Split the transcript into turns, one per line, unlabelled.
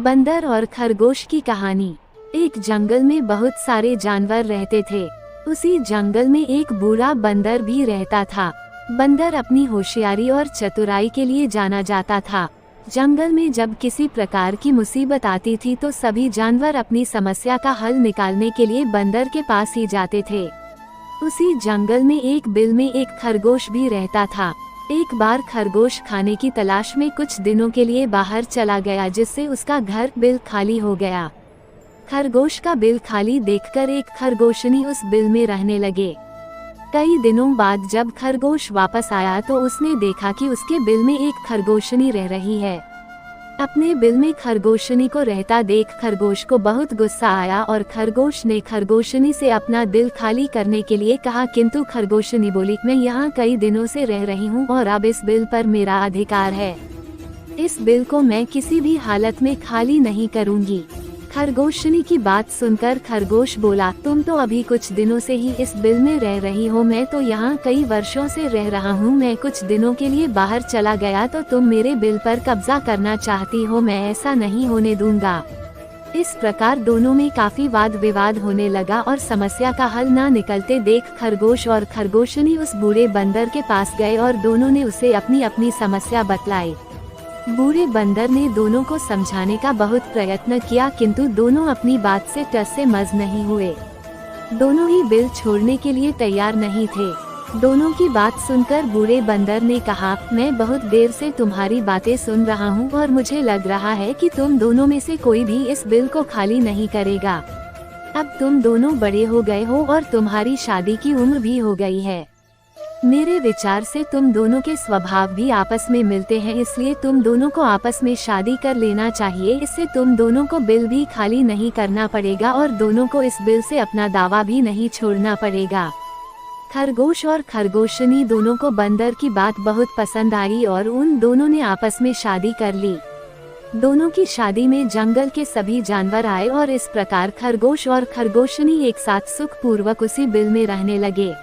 बंदर और खरगोश की कहानी। एक जंगल में बहुत सारे जानवर रहते थे। उसी जंगल में एक बूढ़ा बंदर भी रहता था। बंदर अपनी होशियारी और चतुराई के लिए जाना जाता था। जंगल में जब किसी प्रकार की मुसीबत आती थी तो सभी जानवर अपनी समस्या का हल निकालने के लिए बंदर के पास ही जाते थे। उसी जंगल में एक बिल में एक खरगोश भी रहता था। एक बार खरगोश खाने की तलाश में कुछ दिनों के लिए बाहर चला गया, जिससे उसका घर बिल खाली हो गया। खरगोश का बिल खाली देखकर एक खरगोशनी उस बिल में रहने लगे। कई दिनों बाद जब खरगोश वापस आया तो उसने देखा कि उसके बिल में एक खरगोशनी रह रही है। अपने बिल में खरगोशनी को रहता देख खरगोश को बहुत गुस्सा आया और खरगोश ने खरगोशनी से अपना दिल खाली करने के लिए कहा, किंतु खरगोशनी बोली, मैं यहाँ कई दिनों से रह रही हूँ और अब इस बिल पर मेरा अधिकार है। इस बिल को मैं किसी भी हालत में खाली नहीं करूँगी। खरगोशनी की बात सुनकर खरगोश बोला, तुम तो अभी कुछ दिनों से ही इस बिल में रह रही हो, मैं तो यहाँ कई वर्षों से रह रहा हूँ। मैं कुछ दिनों के लिए बाहर चला गया तो तुम मेरे बिल पर कब्जा करना चाहती हो, मैं ऐसा नहीं होने दूंगा। इस प्रकार दोनों में काफी वाद विवाद होने लगा और समस्या का हल न निकलते देख खरगोश और खरगोशनी उस बूढ़े बंदर के पास गए और दोनों ने उसे अपनी अपनी समस्या बतलाई। बूढ़े बंदर ने दोनों को समझाने का बहुत प्रयत्न किया, किंतु दोनों अपनी बात से टस से मस नहीं हुए। दोनों ही बिल छोड़ने के लिए तैयार नहीं थे। दोनों की बात सुनकर बूढ़े बंदर ने कहा, मैं बहुत देर से तुम्हारी बातें सुन रहा हूँ और मुझे लग रहा है कि तुम दोनों में से कोई भी इस बिल को खाली नहीं करेगा। अब तुम दोनों बड़े हो गए हो और तुम्हारी शादी की उम्र भी हो गई है। मेरे विचार से तुम दोनों के स्वभाव भी आपस में मिलते हैं, इसलिए तुम दोनों को आपस में शादी कर लेना चाहिए। इससे तुम दोनों को बिल भी खाली नहीं करना पड़ेगा और दोनों को इस बिल से अपना दावा भी नहीं छोड़ना पड़ेगा। खरगोश और खरगोशनी दोनों को बंदर की बात बहुत पसंद आई और उन दोनों ने आपस में शादी कर ली। दोनों की शादी में जंगल के सभी जानवर आए और इस प्रकार खरगोश और खरगोशनी एक साथ सुख पूर्वक उसी बिल में रहने लगे।